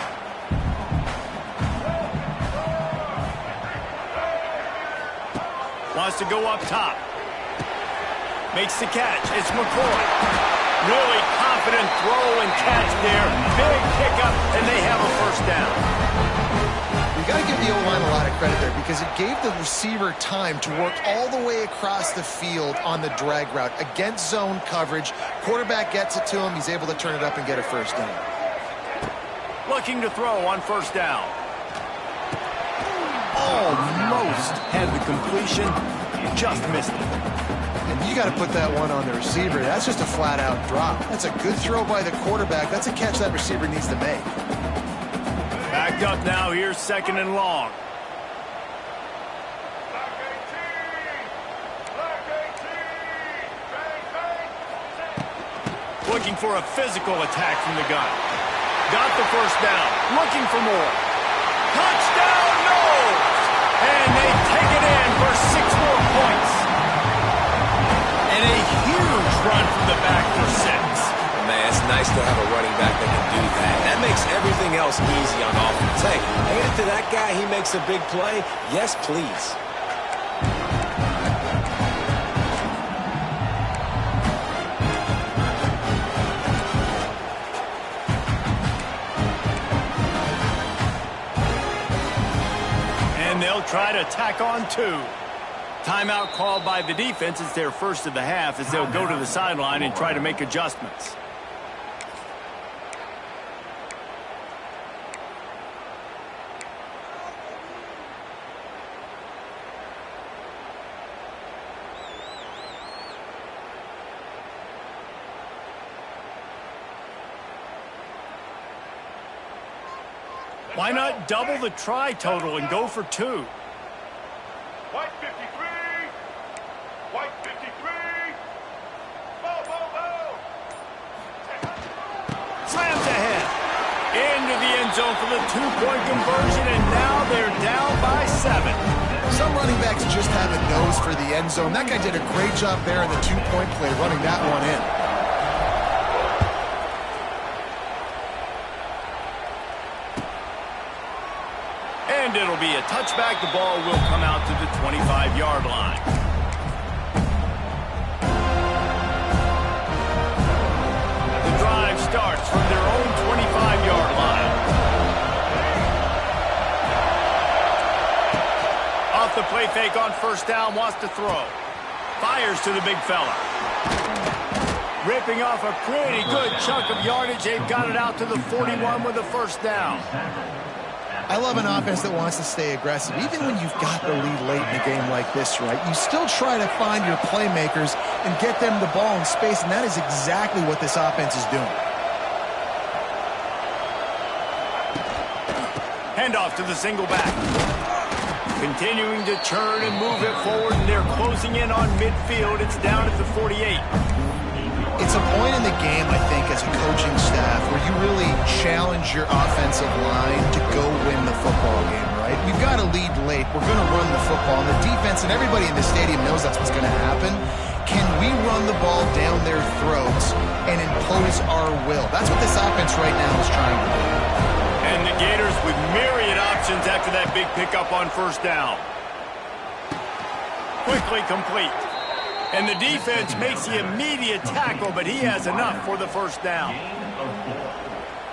Wants to go up top. Makes the catch. It's McCoy. Really confident throw and catch there. Big pickup, and they have a 1st down. You got to give the O-line a lot of credit there because it gave the receiver time to work all the way across the field on the drag route against zone coverage. Quarterback gets it to him. He's able to turn it up and get a 1st down. Looking to throw on 1st down. Almost had the completion. Just missed it. And you got to put that one on the receiver. That's just a flat-out drop. That's a good throw by the quarterback. That's a catch that receiver needs to make. Backed up now. Here's 2nd and long. Looking for a physical attack from the gun. Got the 1st down. Looking for more. Touchdown, no! And they take it in for 6 more points. And a huge run from the back for 6. Man, it's nice to have a running back that can do that. That makes everything else easy on offense. Hey, hand it to that guy, he makes a big play. Yes, please. And they'll try to tack on 2. Timeout called by the defense. It's their first of the half as they'll go to the sideline and try to make adjustments. Why not double the try total and go for 2? White 53. White 53. Ball, ball, ball. Slams ahead. Into the end zone for the 2-point conversion, and now they're down by 7. Some running backs just have a nose for the end zone. That guy did a great job there in the 2-point play, running that one in. And it'll be a touchback. The ball will come out to the 25-yard line. The drive starts from their own 25-yard line. Off the play fake on first down, wants to throw. Fires to the big fella. Ripping off a pretty good chunk of yardage. They've got it out to the 41 with a first down. I love an offense that wants to stay aggressive. Even when you've got the lead late in a game like this, right, you still try to find your playmakers and get them the ball in space, and that is exactly what this offense is doing. Handoff to the single back. Continuing to churn and move it forward, and they're closing in on midfield. It's down at the 48. It's a point in the game, I think, as a coaching staff where you really challenge your offensive line to go win the football game, right? We've got to lead late. We're going to run the football. And the defense and everybody in the stadium knows that's what's going to happen. Can we run the ball down their throats and impose our will? That's what this offense right now is trying to do. And the Gators with myriad options after that big pickup on first down. Quickly complete. And the defense makes the immediate tackle, but he has enough for the first down.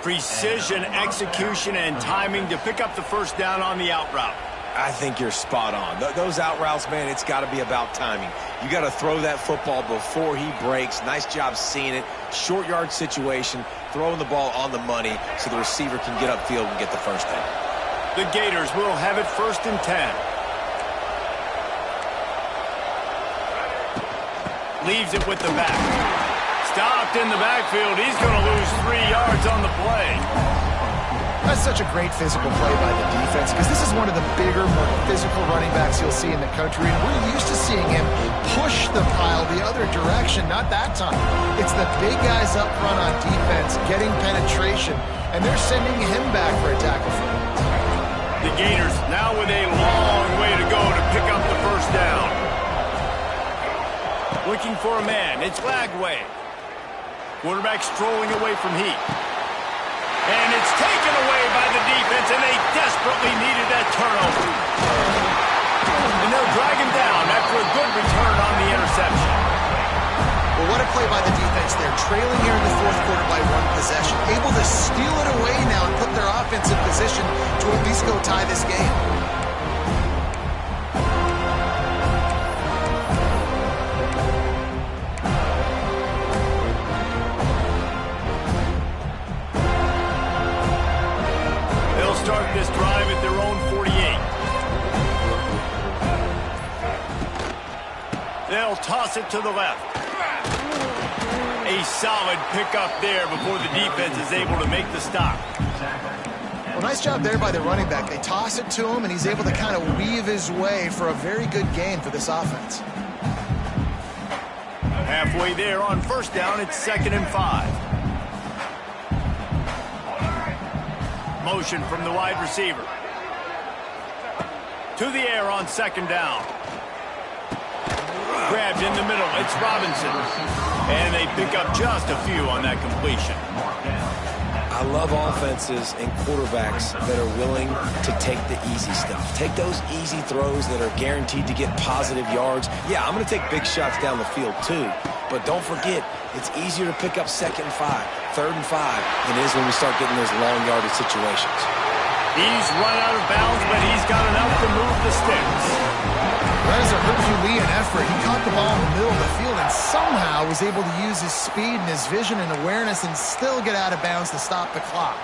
Precision, execution, and timing to pick up the first down on the out route. I think you're spot on. Those out routes, man, it's got to be about timing. You got to throw that football before he breaks. Nice job seeing it. Short yard situation, throwing the ball on the money so the receiver can get upfield and get the first down. The Gators will have it 1st and 10. Leaves it with the back. Stopped in the backfield. He's going to lose 3 yards on the play. That's such a great physical play by the defense because this is one of the bigger, more physical running backs you'll see in the country. And we're used to seeing him push the pile the other direction. Not that time. It's the big guys up front on defense getting penetration, and they're sending him back for a tackle for him. The Gators now with a long way to go to pick up the first down. Looking for a man. It's Lagway. Quarterback strolling away from heat. And it's taken away by the defense, and they desperately needed that turnover. And they'll drag him down after a good return on the interception. Well, what a play by the defense there. Trailing here in the 4th quarter by 1 possession. Able to steal it away now and put their offense in position to at least go tie this game. Start this drive at their own 48. They'll toss it to the left. A solid pickup there before the defense is able to make the stop. Well, nice job there by the running back. They toss it to him, and he's able to kind of weave his way for a very good gain for this offense. Halfway there on first down, it's 2nd and 5. Motion from the wide receiver. To the air on second down. Grabbed in the middle. It's Robinson. And they pick up just a few on that completion. I love offenses and quarterbacks that are willing to take the easy stuff. Take those easy throws that are guaranteed to get positive yards. Yeah, I'm going to take big shots down the field too. But don't forget, it's easier to pick up 2nd and 5, 3rd and 5 than it is when we start getting those long yardage situations. He's run out of bounds, but he's got enough to move the sticks. That is a Herculean effort. He caught the ball in the middle of the field and somehow was able to use his speed and his vision and awareness and still get out of bounds to stop the clock.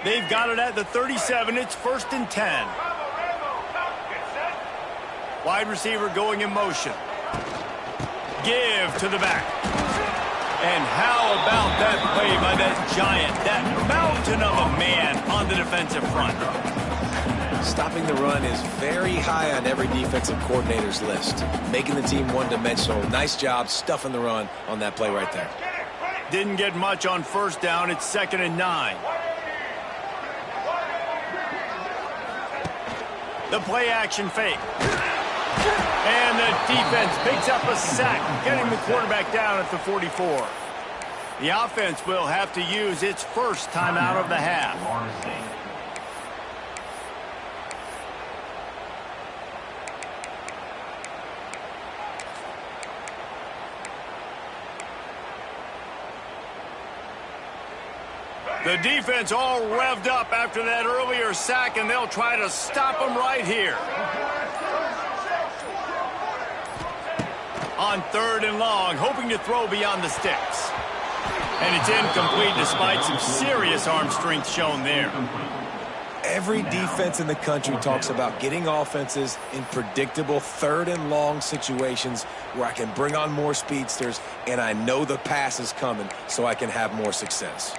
They've got it at the 37. It's 1st and 10. Wide receiver going in motion. Give to the back. And how about that play by that giant, that mountain of a man on the defensive front? Stopping the run is very high on every defensive coordinator's list. Making the team one-dimensional. Nice job stuffing the run on that play right there. Didn't get much on 1st down. It's 2nd and 9. The play action fake. And the defense picks up a sack, getting the quarterback down at the 44. The offense will have to use its first timeout of the half. The defense all revved up after that earlier sack, and they'll try to stop them right here. On 3rd and long, hoping to throw beyond the sticks. And it's incomplete despite some serious arm strength shown there. Every defense in the country talks about getting offenses in predictable 3rd and long situations where I can bring on more speedsters and I know the pass is coming so I can have more success.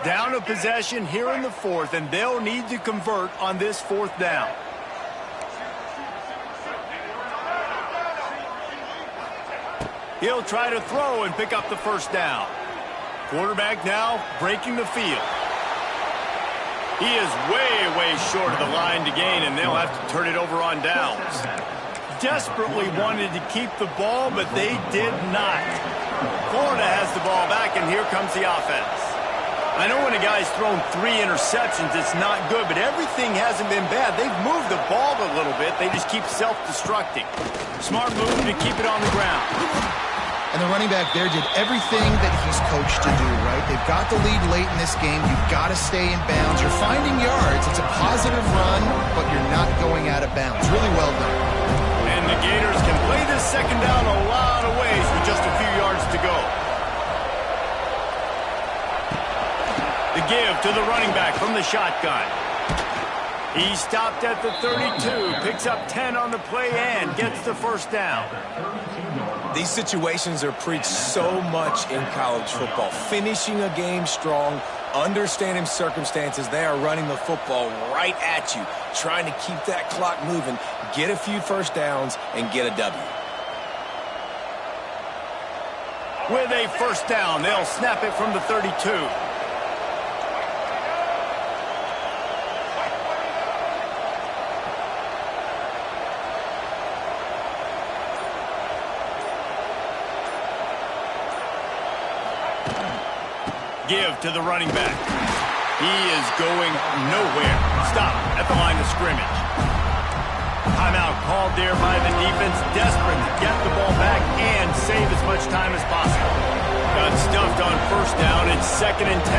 Down a possession here in the 4th, and they'll need to convert on this 4th down. He'll try to throw and pick up the 1st down. Quarterback now breaking the field. He is way short of the line to gain, and they'll have to turn it over on downs. Desperately wanted to keep the ball, but they did not. Florida has the ball back, and here comes the offense. I know when a guy's thrown 3 interceptions, it's not good, but everything hasn't been bad. They've moved the ball a little bit. They just keep self-destructing. Smart move to keep it on the ground. And the running back there did everything that he's coached to do, right? They've got the lead late in this game. You've got to stay in bounds. You're finding yards. It's a positive run, but you're not going out of bounds. Really well done. And the Gators can play this 2nd down a lot of ways with just a few yards to go. The give to the running back from the shotgun. He stopped at the 32, picks up 10 on the play and gets the 1st down. These situations are preached so much in college football. Finishing a game strong, understanding circumstances. They are running the football right at you, trying to keep that clock moving, get a few 1st downs, and get a W. With a 1st down, they'll snap it from the 32. Give to the running back. He is going nowhere. Stop at the line of scrimmage. Timeout called there by the defense, desperate to get the ball back and save as much time as possible. Got stuffed on 1st down. It's 2nd and 10.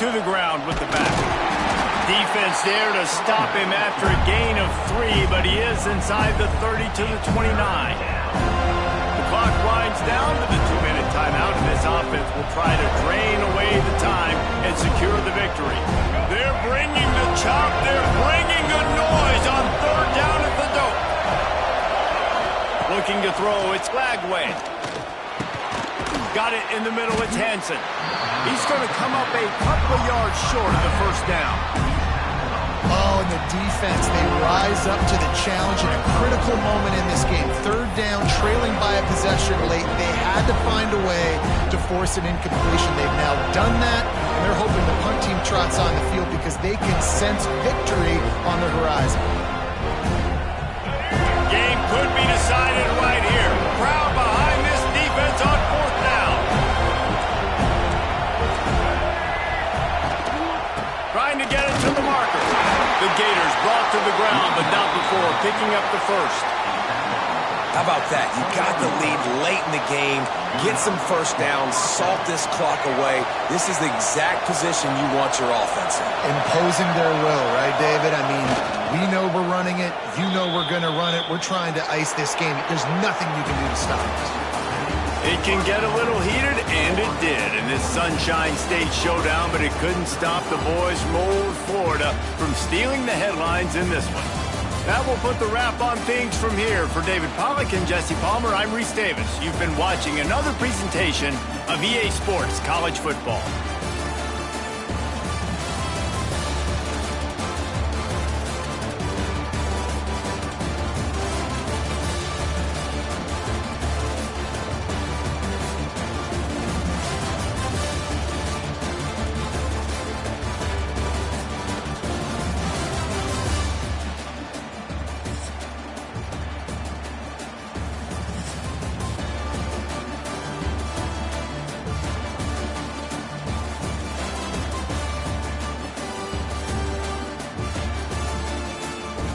To the ground with the back. Defense there to stop him after a gain of 3, but he is inside the 30 to the 29. The clock winds down to the 2-minute timeout, and this offense will try to drain away the time and secure the victory. They're bringing the chop. They're bringing the noise on 3rd down at the dope. Looking to throw. It's Glagway. Got it in the middle. It's Hansen. He's going to come up a couple of yards short of the first down. Oh, and the defense, they rise up to the challenge in a critical moment in this game. Third down, trailing by a possession late. They had to find a way to force an incompletion. They've now done that, and they're hoping the punt team trots on the field because they can sense victory on the horizon. Game could be decided right here. Crowd behind this defense on fourth down. Trying to get it to the marker. The Gators brought to the ground, but not before picking up the first. How about that? You got the lead late in the game. Get some first downs. Salt this clock away. This is the exact position you want your offense in. Imposing their will, right, David? I mean, we know we're running it. You know we're going to run it. We're trying to ice this game. There's nothing you can do to stop us. It can get a little heated, and it did in this Sunshine State showdown, but it couldn't stop the boys from old Florida from stealing the headlines in this one. That will put the wrap on things from here. For David Pollack and Jesse Palmer, I'm Reese Davis. You've been watching another presentation of EA Sports College Football.